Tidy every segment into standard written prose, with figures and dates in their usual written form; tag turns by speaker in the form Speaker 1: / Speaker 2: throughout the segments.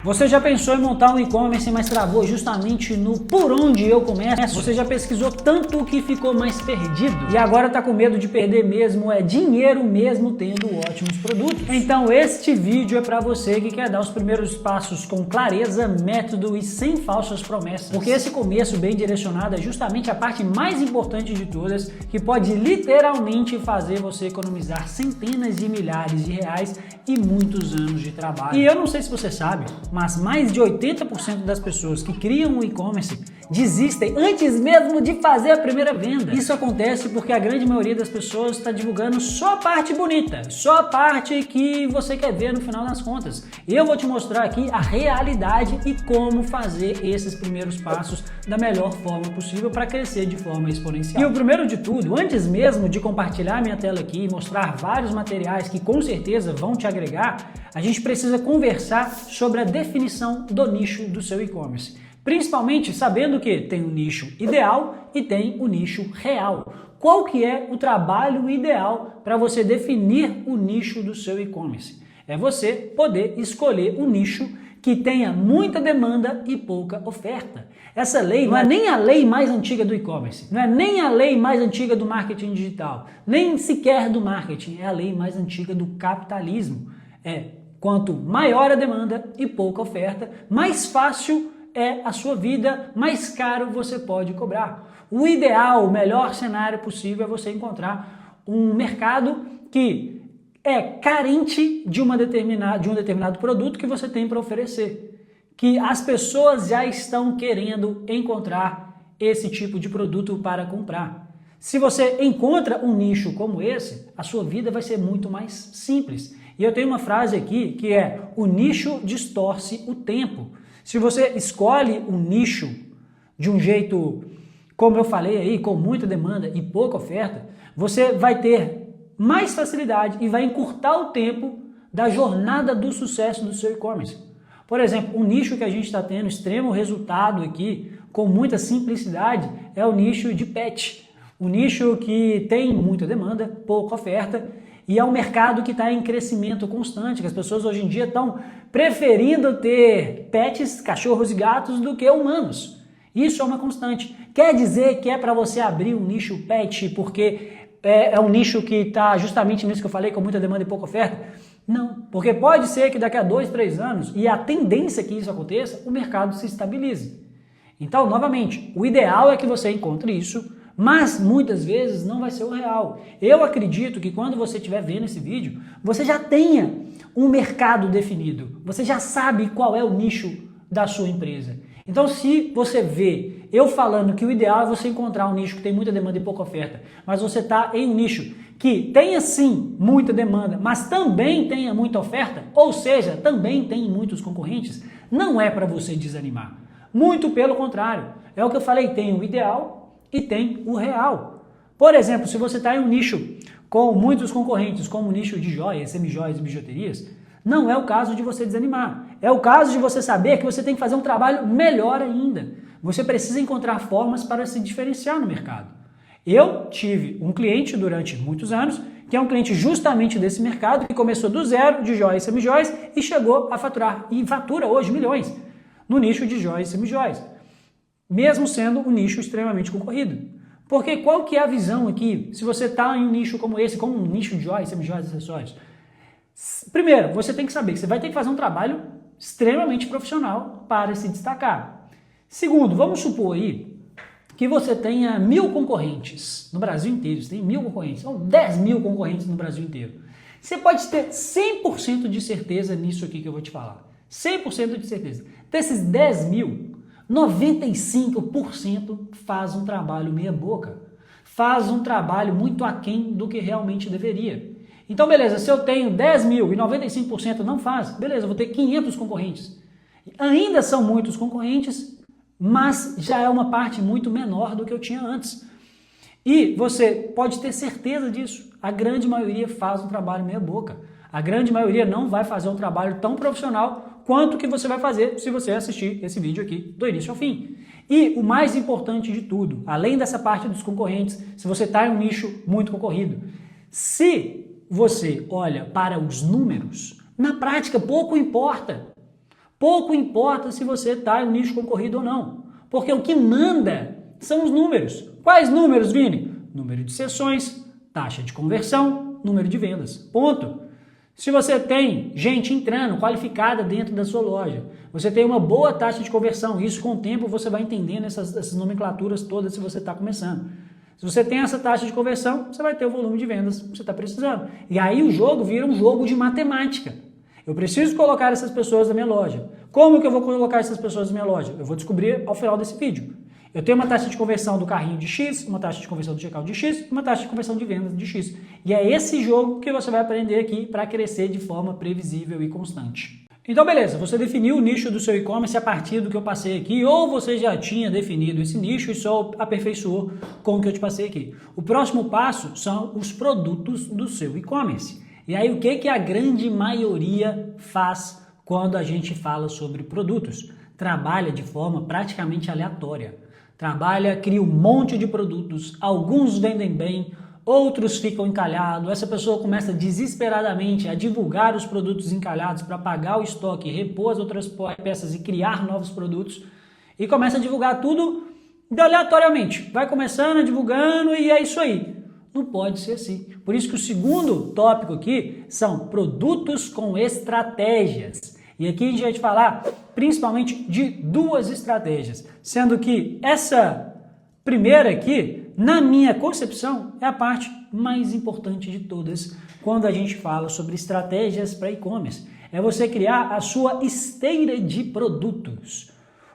Speaker 1: Você já pensou em montar um e-commerce, mas travou justamente no por onde eu começo? Você já pesquisou tanto que ficou mais perdido? E agora está com medo de perder mesmo dinheiro mesmo tendo ótimos produtos? Então este vídeo é para você que quer dar os primeiros passos com clareza, método e sem falsas promessas. Porque esse começo bem direcionado é justamente a parte mais importante de todas, que pode literalmente fazer você economizar centenas de milhares de reais e muitos anos de trabalho. E eu não sei se você sabe, mas mais de 80% das pessoas que criam um e-commerce desistem antes mesmo de fazer a primeira venda. Isso acontece porque a grande maioria das pessoas está divulgando só a parte bonita, só a parte que você quer ver no final das contas. Eu vou te mostrar aqui a realidade e como fazer esses primeiros passos da melhor forma possível para crescer de forma exponencial. E o primeiro de tudo, antes mesmo de compartilhar minha tela aqui e mostrar vários materiais que com certeza vão te agregar, a gente precisa conversar sobre a definição do nicho do seu e-commerce. Principalmente sabendo que tem um nicho ideal e tem o nicho real. Qual que é o trabalho ideal para você definir o nicho do seu e-commerce? É você poder escolher um nicho que tenha muita demanda e pouca oferta. Essa lei não é nem a lei mais antiga do e-commerce, não é nem a lei mais antiga do marketing digital, nem sequer do marketing, é a lei mais antiga do capitalismo. Quanto maior a demanda e pouca oferta, mais fácil é a sua vida, mais caro você pode cobrar. O ideal, o melhor cenário possível é você encontrar um mercado que é carente de um determinado produto que você tem para oferecer. Que as pessoas já estão querendo encontrar esse tipo de produto para comprar. Se você encontra um nicho como esse, a sua vida vai ser muito mais simples. E eu tenho uma frase aqui que é: o nicho distorce o tempo. Se você escolhe um nicho de um jeito, como eu falei aí, com muita demanda e pouca oferta, você vai ter mais facilidade e vai encurtar o tempo da jornada do sucesso do seu e-commerce. Por exemplo, um nicho que a gente está tendo extremo resultado aqui, com muita simplicidade, é o nicho de pet. Um nicho que tem muita demanda, pouca oferta, e é um mercado que está em crescimento constante, que as pessoas hoje em dia estão preferindo ter pets, cachorros e gatos do que humanos. Isso é uma constante. Quer dizer que é para você abrir um nicho pet porque é um nicho que está justamente nisso que eu falei, com muita demanda e pouca oferta? Não, porque pode ser que daqui a 2, 3 anos, e a tendência que isso aconteça, o mercado se estabilize. Então, novamente, o ideal é que você encontre isso, mas muitas vezes não vai ser o real. Eu acredito que quando você estiver vendo esse vídeo, você já tenha um mercado definido, você já sabe qual é o nicho da sua empresa. Então, se você vê eu falando que o ideal é você encontrar um nicho que tem muita demanda e pouca oferta, mas você está em um nicho que tenha sim muita demanda, mas também tenha muita oferta, ou seja, também tem muitos concorrentes, não é para você desanimar. Muito pelo contrário, é o que eu falei, tem o ideal e tem o real. Por exemplo, se você está em um nicho com muitos concorrentes, como o nicho de joias, semijoias e bijuterias, não é o caso de você desanimar. É o caso de você saber que você tem que fazer um trabalho melhor ainda. Você precisa encontrar formas para se diferenciar no mercado. Eu tive um cliente durante muitos anos, que é um cliente justamente desse mercado, que começou do zero de joias e semijoias e chegou a faturar, e fatura hoje milhões, no nicho de joias e semijoias. Mesmo sendo um nicho extremamente concorrido. Porque qual que é a visão aqui, se você está em um nicho como esse, como um nicho de joias, semijoias e acessórios? Primeiro, você tem que saber que você vai ter que fazer um trabalho extremamente profissional para se destacar. Segundo, vamos supor aí que você tenha 1000 concorrentes no Brasil inteiro, você tem 1000 concorrentes, ou 10.000 concorrentes no Brasil inteiro. Você pode ter 100% de certeza nisso aqui que eu vou te falar. 100% de certeza. Desses 10.000, 95% faz um trabalho meia boca, faz um trabalho muito aquém do que realmente deveria. Então beleza, se eu tenho 10.000 e 95% não faz, beleza, eu vou ter 500 concorrentes. Ainda são muitos concorrentes, mas já é uma parte muito menor do que eu tinha antes. E você pode ter certeza disso, a grande maioria faz um trabalho meia boca. A grande maioria não vai fazer um trabalho tão profissional quanto que você vai fazer se você assistir esse vídeo aqui do início ao fim. E o mais importante de tudo, além dessa parte dos concorrentes, se você está em um nicho muito concorrido, se você olha para os números, na prática pouco importa. Pouco importa se você está em um nicho concorrido ou não, porque o que manda são os números. Quais números, Vini? Número de sessões, taxa de conversão, número de vendas. Ponto. Se você tem gente entrando, qualificada dentro da sua loja, você tem uma boa taxa de conversão, isso com o tempo você vai entendendo essas nomenclaturas todas se você está começando. Se você tem essa taxa de conversão, você vai ter o volume de vendas que você está precisando. E aí o jogo vira um jogo de matemática. Eu preciso colocar essas pessoas na minha loja. Como que eu vou colocar essas pessoas na minha loja? Eu vou descobrir ao final desse vídeo. Eu tenho uma taxa de conversão do carrinho de X, uma taxa de conversão do checkout de X, uma taxa de conversão de vendas de X. E é esse jogo que você vai aprender aqui para crescer de forma previsível e constante. Então beleza, você definiu o nicho do seu e-commerce a partir do que eu passei aqui, ou você já tinha definido esse nicho e só aperfeiçoou com o que eu te passei aqui. O próximo passo são os produtos do seu e-commerce. E aí o que a grande maioria faz quando a gente fala sobre produtos? Trabalha de forma praticamente aleatória. Trabalha, cria um monte de produtos, alguns vendem bem, outros ficam encalhados, essa pessoa começa desesperadamente a divulgar os produtos encalhados para pagar o estoque, repor as outras peças e criar novos produtos e começa a divulgar tudo aleatoriamente. Vai começando, divulgando e é isso aí. Não pode ser assim. Por isso que o segundo tópico aqui são produtos com estratégias. E aqui a gente vai te falar principalmente de duas estratégias, sendo que essa primeira aqui, na minha concepção, é a parte mais importante de todas quando a gente fala sobre estratégias para e-commerce. É você criar a sua esteira de produtos.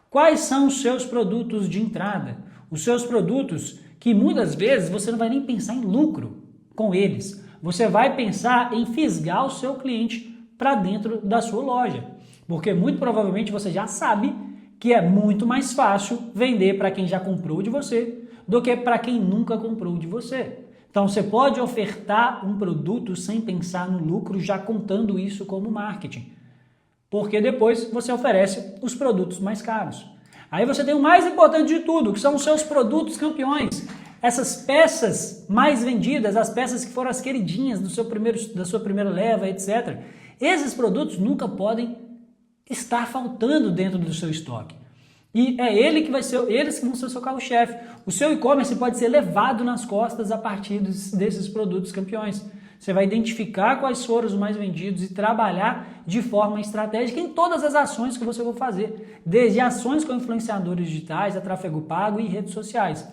Speaker 1: Quais são os seus produtos de entrada? Os seus produtos que muitas vezes você não vai nem pensar em lucro com eles. Você vai pensar em fisgar o seu cliente para dentro da sua loja. Porque muito provavelmente você já sabe que é muito mais fácil vender para quem já comprou de você do que para quem nunca comprou de você. Então você pode ofertar um produto sem pensar no lucro, já contando isso como marketing. Porque depois você oferece os produtos mais caros. Aí você tem o mais importante de tudo, que são os seus produtos campeões. Essas peças mais vendidas, as peças que foram as queridinhas da sua primeira leva, etc. Esses produtos nunca podem estar faltando dentro do seu estoque. E é eles que vão ser o seu carro-chefe. O seu e-commerce pode ser levado nas costas a partir desses produtos campeões. Você vai identificar quais foram os mais vendidos e trabalhar de forma estratégica em todas as ações que você vai fazer, desde ações com influenciadores digitais, a tráfego pago e redes sociais.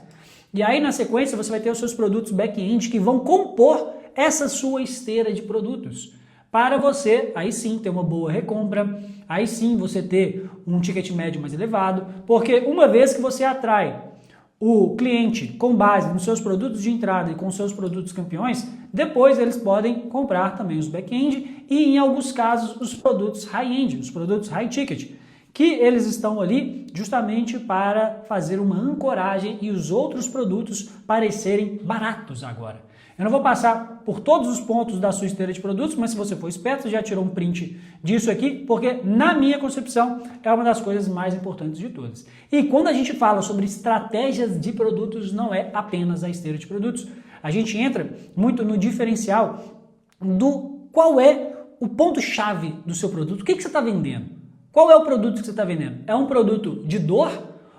Speaker 1: E aí, na sequência, você vai ter os seus produtos back-end que vão compor essa sua esteira de produtos. Para você, aí sim, ter uma boa recompra, aí sim você ter um ticket médio mais elevado, porque uma vez que você atrai o cliente com base nos seus produtos de entrada e com seus produtos campeões, depois eles podem comprar também os back-end e, em alguns casos, os produtos high-end, os produtos high-ticket, que eles estão ali justamente para fazer uma ancoragem e os outros produtos parecerem baratos agora. Eu não vou passar por todos os pontos da sua esteira de produtos, mas se você for esperto, você já tirou um print disso aqui, porque na minha concepção é uma das coisas mais importantes de todas. E quando a gente fala sobre estratégias de produtos, não é apenas a esteira de produtos. A gente entra muito no diferencial do qual é o ponto-chave do seu produto. O que você está vendendo? Qual é o produto que você está vendendo? É um produto de dor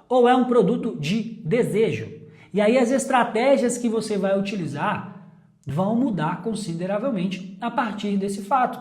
Speaker 1: ou é um produto de desejo? E aí as estratégias que você vai utilizar vão mudar consideravelmente a partir desse fato.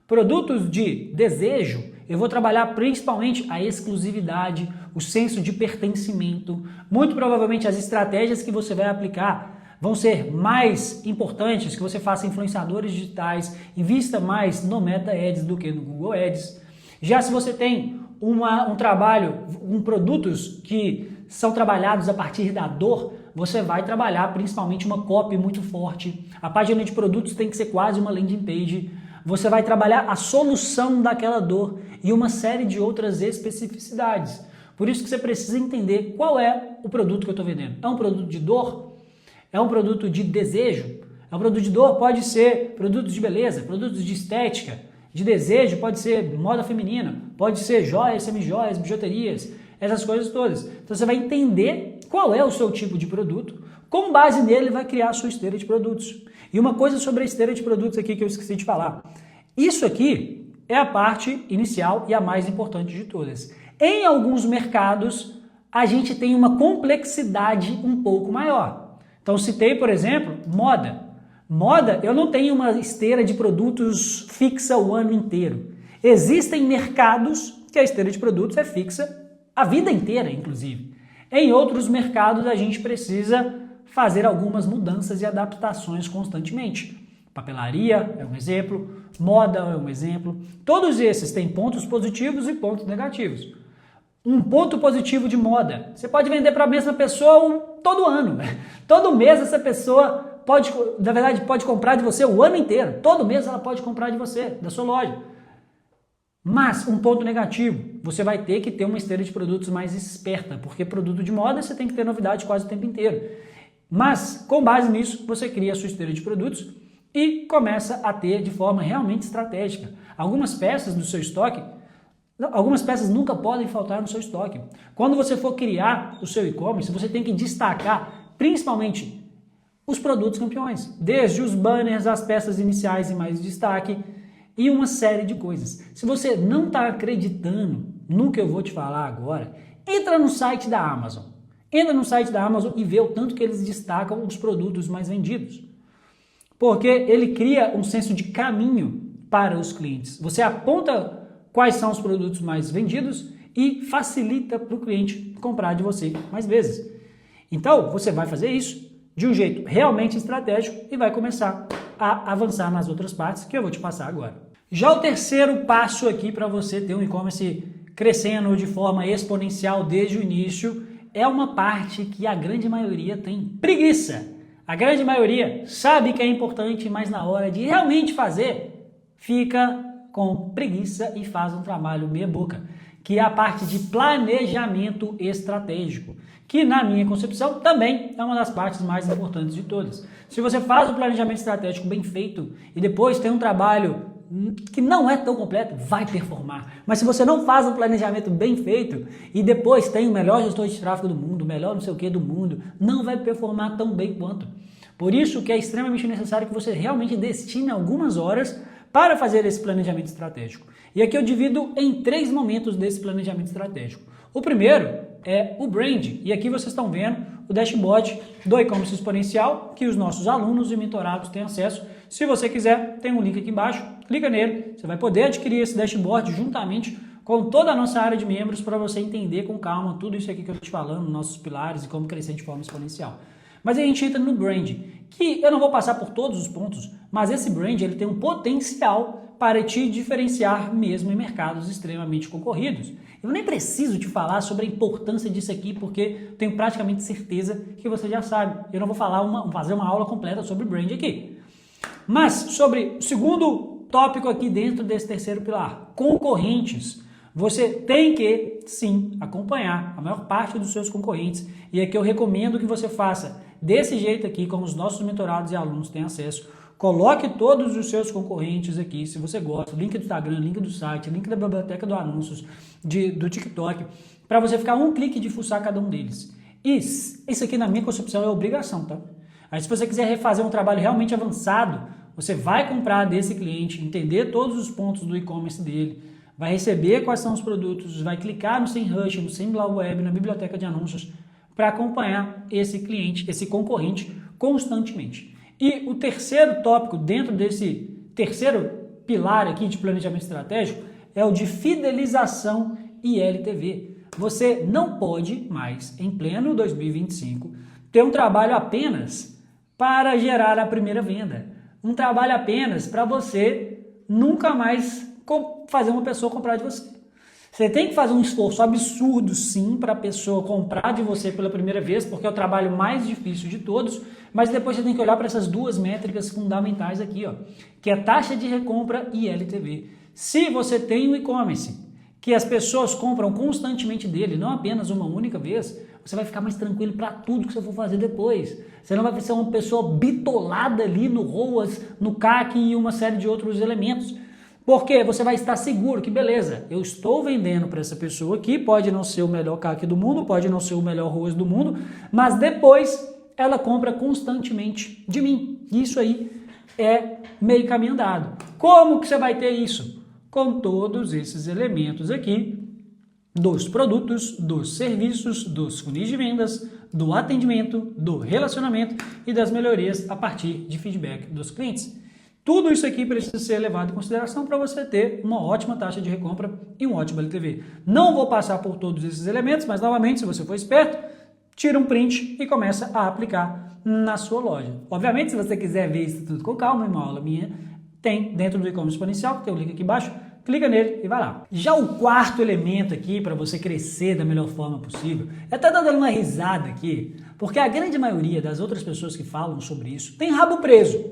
Speaker 1: Produtos de desejo, eu vou trabalhar principalmente a exclusividade, o senso de pertencimento. Muito provavelmente as estratégias que você vai aplicar vão ser mais importantes, que você faça influenciadores digitais, invista mais no Meta Ads do que no Google Ads. Já se você tem um trabalho, produtos que são trabalhados a partir da dor, você vai trabalhar principalmente uma copy muito forte. A página de produtos tem que ser quase uma landing page. Você vai trabalhar a solução daquela dor e uma série de outras especificidades. Por isso que você precisa entender qual é o produto que eu estou vendendo. É um produto de dor? É um produto de desejo? É um produto de dor? Pode ser produtos de beleza, produtos de estética, de desejo, pode ser moda feminina, pode ser joias, semi-joias, bijuterias, essas coisas todas. Então você vai entender qual é o seu tipo de produto, com base nele vai criar a sua esteira de produtos. E uma coisa sobre a esteira de produtos aqui que eu esqueci de falar. Isso aqui é a parte inicial e a mais importante de todas. Em alguns mercados, a gente tem uma complexidade um pouco maior. Então, citei, por exemplo, moda. Moda, eu não tenho uma esteira de produtos fixa o ano inteiro. Existem mercados que a esteira de produtos é fixa a vida inteira, inclusive. Em outros mercados, a gente precisa fazer algumas mudanças e adaptações constantemente. Papelaria é um exemplo, moda é um exemplo. Todos esses têm pontos positivos e pontos negativos. Um ponto positivo de moda, você pode vender para a mesma pessoa todo ano. Todo mês essa pessoa pode, na verdade, pode comprar de você o ano inteiro. Todo mês ela pode comprar de você, da sua loja. Mas um ponto negativo, você vai ter que ter uma esteira de produtos mais esperta, porque produto de moda você tem que ter novidade quase o tempo inteiro. Mas, com base nisso, você cria a sua esteira de produtos e começa a ter de forma realmente estratégica. Algumas peças do seu estoque, algumas peças nunca podem faltar no seu estoque. Quando você for criar o seu e-commerce, você tem que destacar principalmente os produtos campeões, desde os banners, as peças iniciais e mais destaque e uma série de coisas. Se você não está acreditando no que eu vou te falar agora, entra no site da Amazon. Entra no site da Amazon e vê o tanto que eles destacam os produtos mais vendidos. Porque ele cria um senso de caminho para os clientes. Você aponta quais são os produtos mais vendidos e facilita para o cliente comprar de você mais vezes. Então, você vai fazer isso de um jeito realmente estratégico e vai começar a avançar nas outras partes que eu vou te passar agora. Já o terceiro passo aqui para você ter um e-commerce crescendo de forma exponencial desde o início é uma parte que a grande maioria tem preguiça. A grande maioria sabe que é importante, mas na hora de realmente fazer, fica com preguiça e faz um trabalho meia boca, que é a parte de planejamento estratégico, que na minha concepção também é uma das partes mais importantes de todas. Se você faz o planejamento estratégico bem feito e depois tem um trabalho que não é tão completo, vai performar. Mas se você não faz um planejamento bem feito e depois tem o melhor gestor de tráfego do mundo, o melhor não sei o que do mundo, não vai performar tão bem quanto. Por isso que é extremamente necessário que você realmente destine algumas horas para fazer esse planejamento estratégico. E aqui eu divido em 3 momentos desse planejamento estratégico. O primeiro é o brand, e aqui vocês estão vendo o dashboard do e-commerce exponencial que os nossos alunos e mentorados têm acesso. Se você quiser, tem um link aqui embaixo, clica nele, você vai poder adquirir esse dashboard juntamente com toda a nossa área de membros para você entender com calma tudo isso aqui que eu estou te falando, nossos pilares e como crescer de forma exponencial. Mas a gente entra no brand, que eu não vou passar por todos os pontos, mas esse brand ele tem um potencial para te diferenciar mesmo em mercados extremamente concorridos. Eu nem preciso te falar sobre a importância disso aqui, porque tenho praticamente certeza que você já sabe. Eu não vou fazer uma aula completa sobre brand aqui. Mas sobre o segundo tópico aqui dentro desse terceiro pilar, concorrentes. Você tem que, sim, acompanhar a maior parte dos seus concorrentes. E aqui eu recomendo que você faça desse jeito aqui, como os nossos mentorados e alunos têm acesso. Coloque todos os seus concorrentes aqui, se você gosta, link do Instagram, link do site, link da biblioteca do anúncios, do TikTok, para você ficar um clique de fuçar cada um deles. Isso aqui na minha concepção é obrigação, tá? Aí se você quiser refazer um trabalho realmente avançado, você vai comprar desse cliente, entender todos os pontos do e-commerce dele, vai receber quais são os produtos, vai clicar no SEMrush, no SEMlawweb, na biblioteca de anúncios, para acompanhar esse cliente, esse concorrente, constantemente. E o terceiro tópico dentro desse terceiro pilar aqui de planejamento estratégico é o de fidelização e LTV. Você não pode mais, em pleno 2025, ter um trabalho apenas para gerar a primeira venda. Um trabalho apenas para você nunca mais fazer uma pessoa comprar de você. Você tem que fazer um esforço absurdo, sim, para a pessoa comprar de você pela primeira vez, porque é o trabalho mais difícil de todos, mas depois você tem que olhar para essas duas métricas fundamentais aqui, ó, que é taxa de recompra e LTV. Se você tem um e-commerce que as pessoas compram constantemente dele, não apenas uma única vez, você vai ficar mais tranquilo para tudo que você for fazer depois. Você não vai ser uma pessoa bitolada ali no ROAS, no CAC e uma série de outros elementos. Porque você vai estar seguro que, beleza, eu estou vendendo para essa pessoa aqui, pode não ser o melhor CAC do mundo, pode não ser o melhor ROAS do mundo, mas depois ela compra constantemente de mim. Isso aí é meio caminho andado. Como que você vai ter isso? com todos esses elementos aqui dos produtos, dos serviços, dos funis de vendas, do atendimento, do relacionamento e das melhorias a partir de feedback dos clientes. Tudo isso aqui precisa ser levado em consideração para você ter uma ótima taxa de recompra e um ótimo LTV. Não vou passar por todos esses elementos, mas novamente, se você for esperto, tira um print e começa a aplicar na sua loja. Obviamente, se você quiser ver isso tudo com calma, uma aula minha tem dentro do e-commerce exponencial, que tem o link aqui embaixo, clica nele e vai lá. Já o quarto elemento aqui para você crescer da melhor forma possível, eu até dando uma risada aqui, porque a grande maioria das outras pessoas que falam sobre isso tem rabo preso.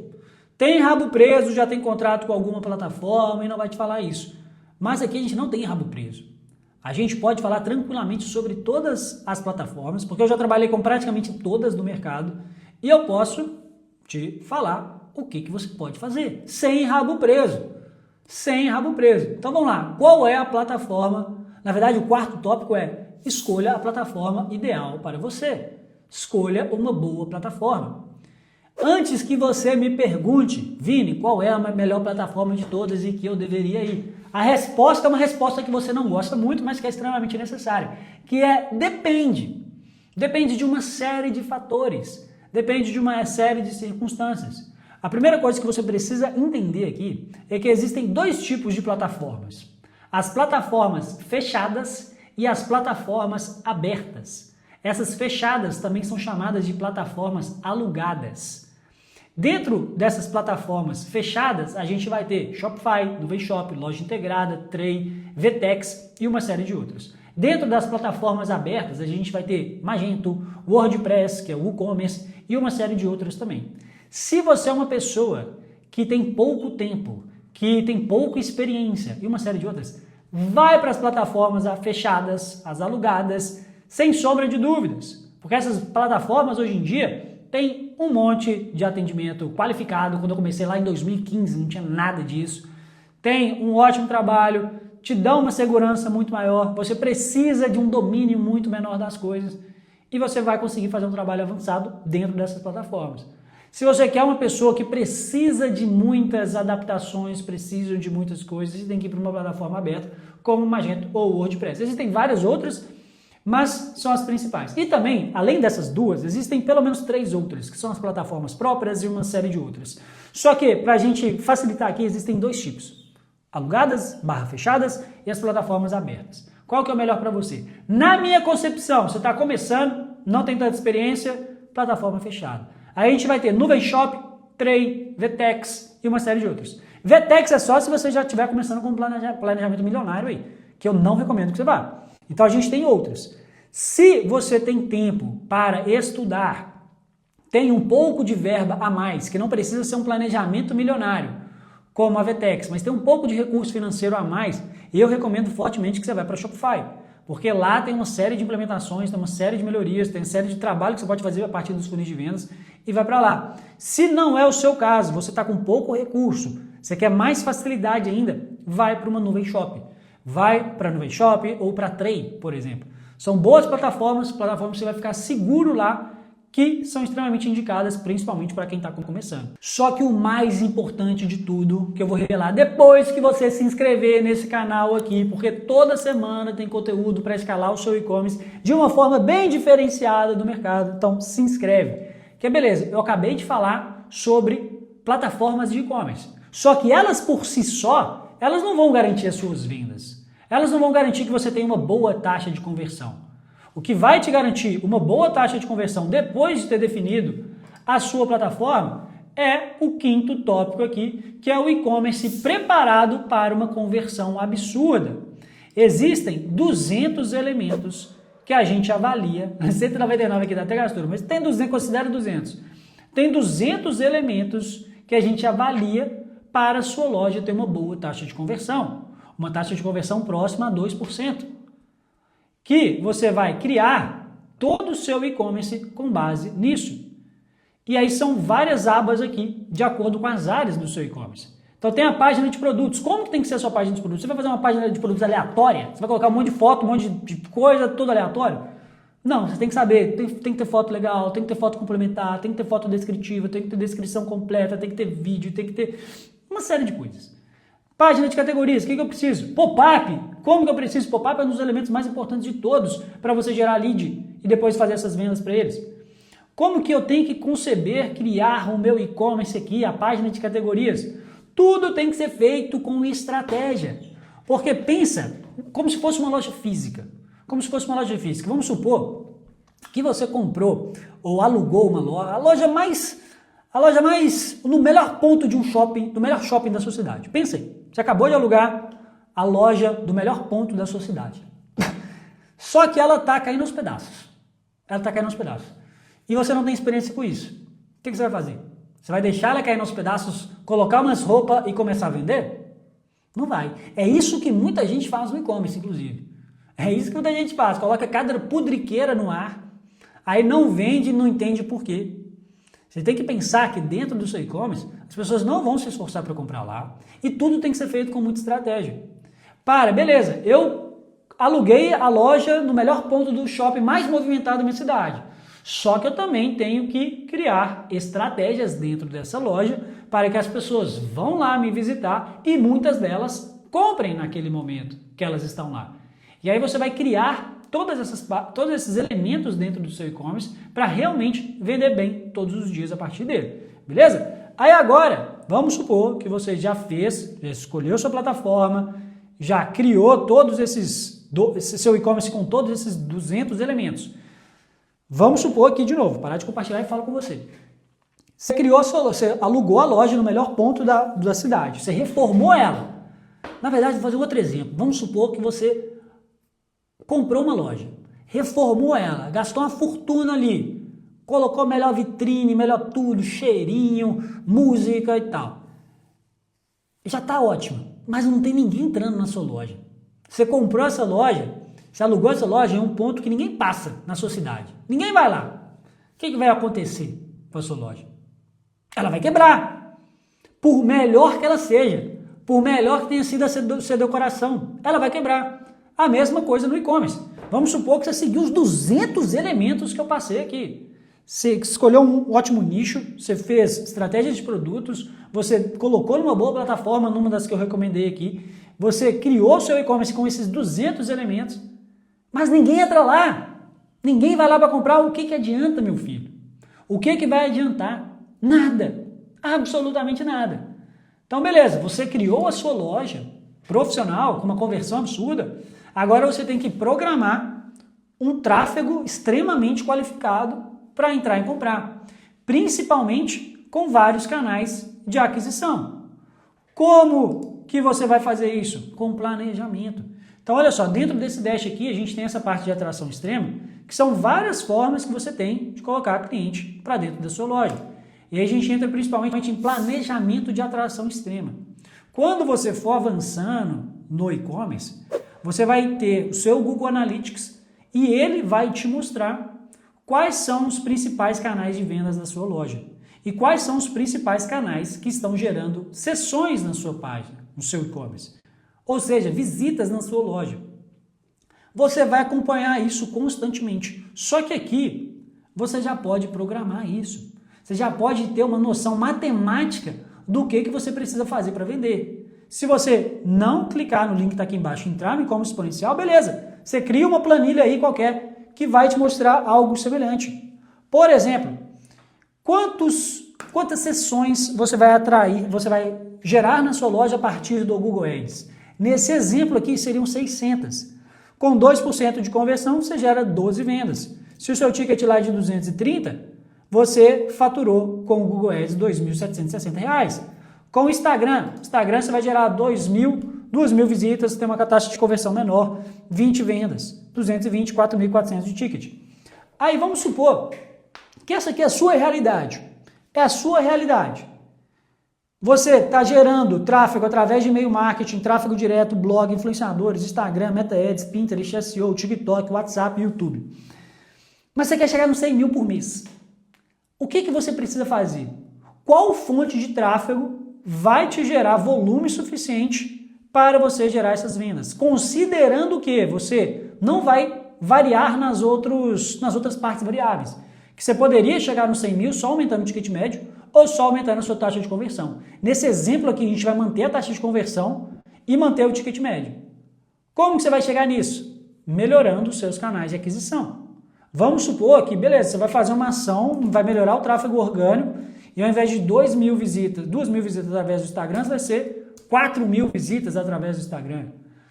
Speaker 1: Tem rabo preso, já tem contrato com alguma plataforma e não vai te falar isso. Mas aqui a gente não tem rabo preso. A gente pode falar tranquilamente sobre todas as plataformas, porque eu já trabalhei com praticamente todas do mercado e eu posso te falar o que você pode fazer sem rabo preso. Sem rabo preso. Então vamos lá. Qual é a plataforma? Na verdade, o quarto tópico é: escolha a plataforma ideal para você. Escolha uma boa plataforma. Antes que você me pergunte, Vini, qual é a melhor plataforma de todas e que eu deveria ir? A resposta é uma resposta que você não gosta muito, mas que é extremamente necessária, que é depende. Depende de uma série de fatores, depende de uma série de circunstâncias. A primeira coisa que você precisa entender aqui é que existem dois tipos de plataformas: as plataformas fechadas e as plataformas abertas. Essas fechadas também são chamadas de plataformas alugadas. Dentro dessas plataformas fechadas, a gente vai ter Shopify, Nuvem Shop, Loja Integrada, Tray, Vtex e uma série de outras. Dentro das plataformas abertas, a gente vai ter Magento, WordPress, que é o WooCommerce, e uma série de outras também. Se você é uma pessoa que tem pouco tempo, que tem pouca experiência e uma série de outras, vai para as plataformas fechadas, as alugadas, sem sombra de dúvidas, porque essas plataformas hoje em dia têm um monte de atendimento qualificado. Quando eu comecei lá em 2015 não tinha nada disso. Tem um ótimo trabalho, te dá uma segurança muito maior, você precisa de um domínio muito menor das coisas e você vai conseguir fazer um trabalho avançado dentro dessas plataformas. Se você quer uma pessoa que precisa de muitas adaptações, precisa de muitas coisas, você tem que ir para uma plataforma aberta como Magento ou WordPress. Existem várias outras, mas são as principais. E também, além dessas duas, existem pelo menos 3 outras, que são as plataformas próprias e uma série de outras. Só que, para a gente facilitar aqui, existem 2 tipos: alugadas, fechadas, e as plataformas abertas. Qual que é o melhor para você? Na minha concepção, você está começando, não tem tanta experiência, plataforma fechada. Aí a gente vai ter Nuvem Shop, Tray, Vtex e uma série de outras. Vtex é só se você já estiver começando com um planejamento milionário aí, que eu não recomendo que você vá. Então a gente tem outras. Se você tem tempo para estudar, tem um pouco de verba a mais, que não precisa ser um planejamento milionário, como a Vtex, mas tem um pouco de recurso financeiro a mais, eu recomendo fortemente que você vá para Shopify, porque lá tem uma série de implementações, tem uma série de melhorias, tem uma série de trabalho que você pode fazer a partir dos funis de vendas e vai para lá. Se não é o seu caso, você está com pouco recurso, você quer mais facilidade ainda, vai para uma Nuvem Shop. Vai para a Nuvem Shop ou para a Tray, por exemplo. São boas plataformas que você vai ficar seguro lá, que são extremamente indicadas, principalmente para quem está começando. Só que o mais importante de tudo, que eu vou revelar depois que você se inscrever nesse canal aqui, porque toda semana tem conteúdo para escalar o seu e-commerce de uma forma bem diferenciada do mercado. Então se inscreve. Que beleza, eu acabei de falar sobre plataformas de e-commerce. Só que elas por si só, elas não vão garantir as suas vendas. Elas não vão garantir que você tenha uma boa taxa de conversão. O que vai te garantir uma boa taxa de conversão depois de ter definido a sua plataforma é o quinto tópico aqui, que é o e-commerce preparado para uma conversão absurda. Existem 200 elementos que a gente avalia, 199 aqui da Tegastura, mas tem 200, considera 200. Tem 200 elementos que a gente avalia para a sua loja ter uma boa taxa de conversão, uma taxa de conversão próxima a 2%, que você vai criar todo o seu e-commerce com base nisso. E aí são várias abas aqui, de acordo com as áreas do seu e-commerce. Então tem a página de produtos. Como que tem que ser a sua página de produtos? Você vai fazer uma página de produtos aleatória? Você vai colocar um monte de foto, um monte de coisa, tudo aleatório? Não, você tem que saber, tem que ter foto legal, tem que ter foto complementar, tem que ter foto descritiva, tem que ter descrição completa, tem que ter vídeo, tem que ter uma série de coisas. Página de categorias, o que eu preciso? Pop-up. Como que eu preciso? Pop-up é um dos elementos mais importantes de todos para você gerar lead e depois fazer essas vendas para eles. Como que eu tenho que conceber, criar o meu e-commerce aqui, a página de categorias? Tudo tem que ser feito com estratégia. Porque pensa como se fosse uma loja física. Como se fosse uma loja física. Vamos supor que você comprou ou alugou uma loja, a loja mais no melhor ponto de um shopping, do melhor shopping da sua cidade. Pensa aí, você acabou de alugar a loja do melhor ponto da sua cidade. Só que ela está caindo aos pedaços. Ela está caindo aos pedaços. E você não tem experiência com isso. O que você vai fazer? Você vai deixar ela cair aos pedaços, colocar umas roupas e começar a vender? Não vai. É isso que muita gente faz no e-commerce, inclusive. É isso que muita gente faz. Coloca cada pudriqueira no ar, aí não vende e não entende por quê. Você tem que pensar que dentro do seu e-commerce, as pessoas não vão se esforçar para comprar lá e tudo tem que ser feito com muita estratégia. Beleza, eu aluguei a loja no melhor ponto do shopping mais movimentado da minha cidade. Só que eu também tenho que criar estratégias dentro dessa loja para que as pessoas vão lá me visitar e muitas delas comprem naquele momento que elas estão lá. E aí você vai criar todos esses elementos dentro do seu e-commerce para realmente vender bem todos os dias a partir dele. Beleza? Aí agora, vamos supor que você já escolheu sua plataforma, já criou esse seu e-commerce com todos esses 200 elementos. Vamos supor aqui de novo, parar de compartilhar e falo com você. Você alugou a loja no melhor ponto da cidade, você reformou ela. Na verdade, vou fazer outro exemplo. Vamos supor que você comprou uma loja, reformou ela, gastou uma fortuna ali, colocou melhor vitrine, melhor tudo, cheirinho, música e tal. Já está ótimo, mas não tem ninguém entrando na sua loja. Você comprou essa loja, você alugou essa loja em um ponto que ninguém passa na sua cidade. Ninguém vai lá. O que vai acontecer com a sua loja? Ela vai quebrar. Por melhor que ela seja, por melhor que tenha sido a sua decoração, ela vai quebrar. A mesma coisa no e-commerce. Vamos supor que você seguiu os 200 elementos que eu passei aqui. Você escolheu um ótimo nicho, você fez estratégias de produtos, você colocou numa boa plataforma, numa das que eu recomendei aqui, você criou seu e-commerce com esses 200 elementos, mas ninguém entra lá. Ninguém vai lá para comprar. O que adianta, meu filho? O que vai adiantar? Nada. Absolutamente nada. Então, beleza, você criou a sua loja profissional com uma conversão absurda. Agora você tem que programar um tráfego extremamente qualificado para entrar e comprar, principalmente com vários canais de aquisição. Como que você vai fazer isso? Com planejamento. Então, olha só, dentro desse dash aqui, a gente tem essa parte de atração extrema, que são várias formas que você tem de colocar cliente para dentro da sua loja. E aí a gente entra principalmente em planejamento de atração extrema. Quando você for avançando no e-commerce, você vai ter o seu Google Analytics e ele vai te mostrar quais são os principais canais de vendas da sua loja e quais são os principais canais que estão gerando sessões na sua página, no seu e-commerce, ou seja, visitas na sua loja. Você vai acompanhar isso constantemente, só que aqui você já pode programar isso, você já pode ter uma noção matemática do que você precisa fazer para vender. Se você não clicar no link que está aqui embaixo e entrar no e-commerce exponencial, beleza, você cria uma planilha aí qualquer que vai te mostrar algo semelhante. Por exemplo, quantas sessões você vai atrair, você vai gerar na sua loja a partir do Google Ads? Nesse exemplo aqui seriam 600. Com 2% de conversão, você gera 12 vendas. Se o seu ticket lá é de 230, você faturou com o Google Ads R$ 2.760. Com o Instagram você vai gerar 2.000 visitas, tem uma taxa de conversão menor, 20 vendas, 220, 4.400 de ticket. Aí vamos supor que essa aqui é a sua realidade. É a sua realidade. Você está gerando tráfego através de e-mail marketing, tráfego direto, blog, influenciadores, Instagram, Meta Ads, Pinterest, SEO, TikTok, WhatsApp, YouTube. Mas você quer chegar nos 100 mil por mês. O que você precisa fazer? Qual fonte de tráfego vai te gerar volume suficiente para você gerar essas vendas? Considerando que você não vai variar nas outras partes variáveis. Que você poderia chegar nos 100 mil só aumentando o ticket médio ou só aumentando a sua taxa de conversão. Nesse exemplo aqui, a gente vai manter a taxa de conversão e manter o ticket médio. Como que você vai chegar nisso? Melhorando os seus canais de aquisição. Vamos supor que, beleza, você vai fazer uma ação, vai melhorar o tráfego orgânico e ao invés de 2.000 visitas, 2.000 visitas através do Instagram, vai ser 4.000 visitas através do Instagram.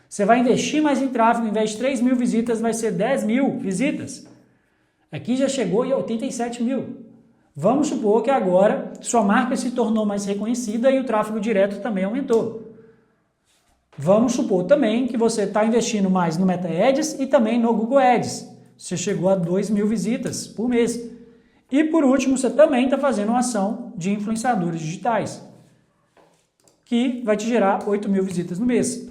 Speaker 1: Você vai investir mais em tráfego, ao invés de 3.000 visitas, vai ser 10.000 visitas. Aqui já chegou em 87.000. Vamos supor que agora sua marca se tornou mais reconhecida e o tráfego direto também aumentou. Vamos supor também que você está investindo mais no Meta Ads e também no Google Ads. Você chegou a 2.000 visitas por mês. E por último, você também está fazendo uma ação de influenciadores digitais, que vai te gerar 8.000 visitas no mês.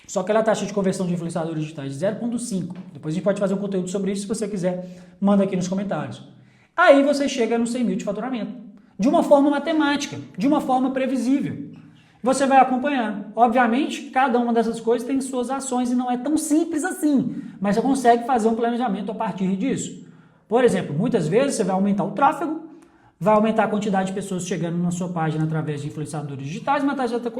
Speaker 1: Só que ela a taxa de conversão de influenciadores digitais de 0,5. Depois a gente pode fazer um conteúdo sobre isso, se você quiser, manda aqui nos comentários. Aí você chega no 100.000 de faturamento. De uma forma matemática, de uma forma previsível. Você vai acompanhar. Obviamente, cada uma dessas coisas tem suas ações e não é tão simples assim, mas você consegue fazer um planejamento a partir disso. Por exemplo, muitas vezes você vai aumentar o tráfego, vai aumentar a quantidade de pessoas chegando na sua página através de influenciadores digitais,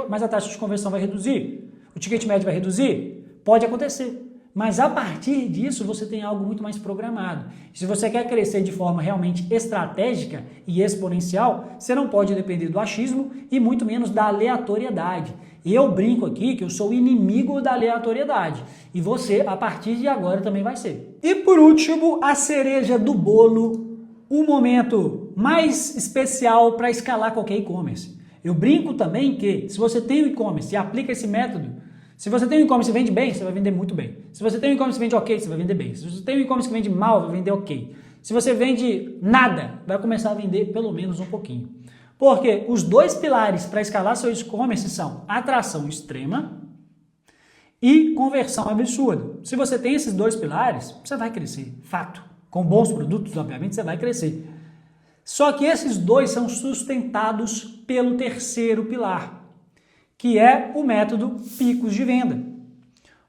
Speaker 1: mas a taxa de conversão vai reduzir. O ticket médio vai reduzir? Pode acontecer. Mas a partir disso você tem algo muito mais programado. Se você quer crescer de forma realmente estratégica e exponencial, você não pode depender do achismo e muito menos da aleatoriedade. E eu brinco aqui que eu sou inimigo da aleatoriedade. E você, a partir de agora, também vai ser. E por último, a cereja do bolo, o momento mais especial para escalar qualquer e-commerce. Eu brinco também que se você tem o e-commerce e aplica esse método, se você tem um e-commerce que vende bem, você vai vender muito bem. Se você tem um e-commerce que vende ok, você vai vender bem. Se você tem um e-commerce que vende mal, vai vender ok. Se você vende nada, vai começar a vender pelo menos um pouquinho. Porque os dois pilares para escalar seu e-commerce são atração extrema e conversão absurda. Se você tem esses dois pilares, você vai crescer, fato. Com bons produtos, obviamente, você vai crescer. Só que esses dois são sustentados pelo terceiro pilar, que é o método picos de venda.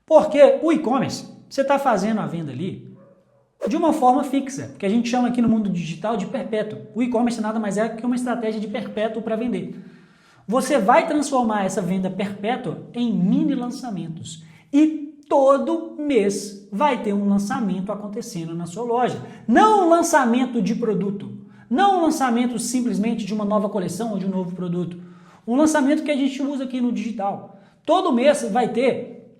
Speaker 1: Porque o e-commerce, você está fazendo a venda ali de uma forma fixa, que a gente chama aqui no mundo digital de perpétuo. O e-commerce nada mais é que uma estratégia de perpétuo para vender. Você vai transformar essa venda perpétua em mini lançamentos. E todo mês vai ter um lançamento acontecendo na sua loja. Não um lançamento de produto, não um lançamento simplesmente de uma nova coleção ou de um novo produto. Um lançamento que a gente usa aqui no digital. Todo mês vai ter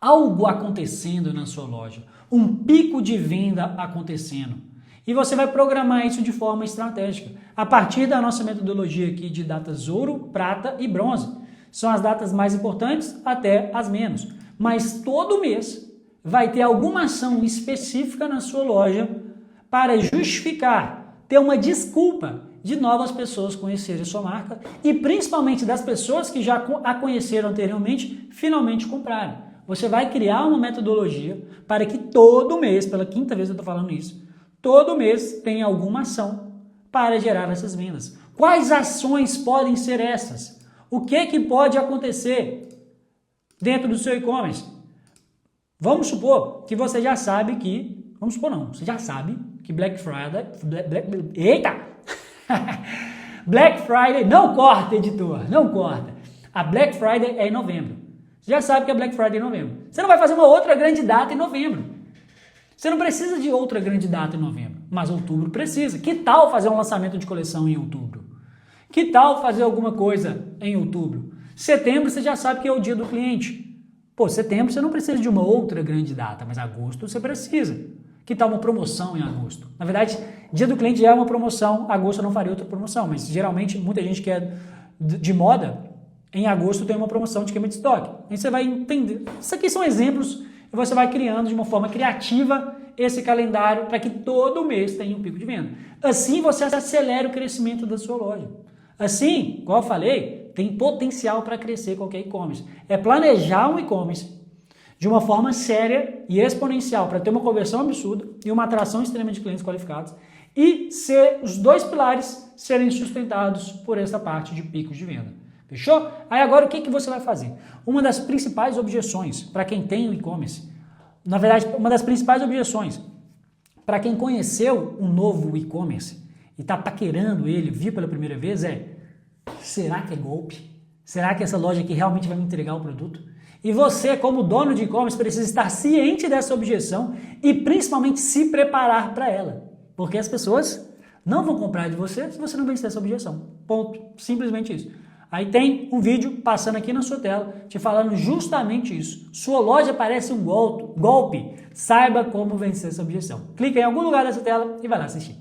Speaker 1: algo acontecendo na sua loja, um pico de venda acontecendo. E você vai programar isso de forma estratégica, a partir da nossa metodologia aqui de datas ouro, prata e bronze. São as datas mais importantes até as menos. Mas todo mês vai ter alguma ação específica na sua loja para justificar, ter uma desculpa de novas pessoas conhecerem a sua marca e principalmente das pessoas que já a conheceram anteriormente, finalmente comprarem. Você vai criar uma metodologia para que todo mês, pela quinta vez eu estou falando isso, todo mês tenha alguma ação para gerar essas vendas. Quais ações podem ser essas? O que pode acontecer dentro do seu e-commerce? Vamos supor que você já sabe que... Vamos supor não, você já sabe que Black Friday... Eita! Black Friday, não corta, editor, não corta. A Black Friday é em novembro. Você já sabe que a Black Friday é em novembro. Você não vai fazer uma outra grande data em novembro. Você não precisa de outra grande data em novembro, mas outubro precisa. Que tal fazer um lançamento de coleção em outubro? Que tal fazer alguma coisa em outubro? Setembro você já sabe que é o dia do cliente. Pô, setembro você não precisa de uma outra grande data, mas agosto você precisa. Que tal uma promoção em agosto? Na verdade, dia do cliente já é uma promoção, agosto eu não faria outra promoção, mas geralmente muita gente que é de moda, em agosto tem uma promoção de queima de estoque. Aí você vai entender. Isso aqui são exemplos e você vai criando de uma forma criativa esse calendário para que todo mês tenha um pico de venda. Assim você acelera o crescimento da sua loja. Assim, igual eu falei, tem potencial para crescer qualquer e-commerce. É planejar um e-commerce de uma forma séria e exponencial para ter uma conversão absurda e uma atração extrema de clientes qualificados e os dois pilares serem sustentados por essa parte de picos de venda. Fechou? Aí agora o que você vai fazer? Uma das principais objeções para quem tem o e-commerce, na verdade, uma das principais objeções para quem conheceu um novo e-commerce e está paquerando ele, viu pela primeira vez, será que é golpe? Será que essa loja aqui realmente vai me entregar o produto? E você, como dono de e-commerce, precisa estar ciente dessa objeção e principalmente se preparar para ela. Porque as pessoas não vão comprar de você se você não vencer essa objeção. Ponto. Simplesmente isso. Aí tem um vídeo passando aqui na sua tela te falando justamente isso. Sua loja parece um golpe. Saiba como vencer essa objeção. Clica em algum lugar dessa tela e vai lá assistir.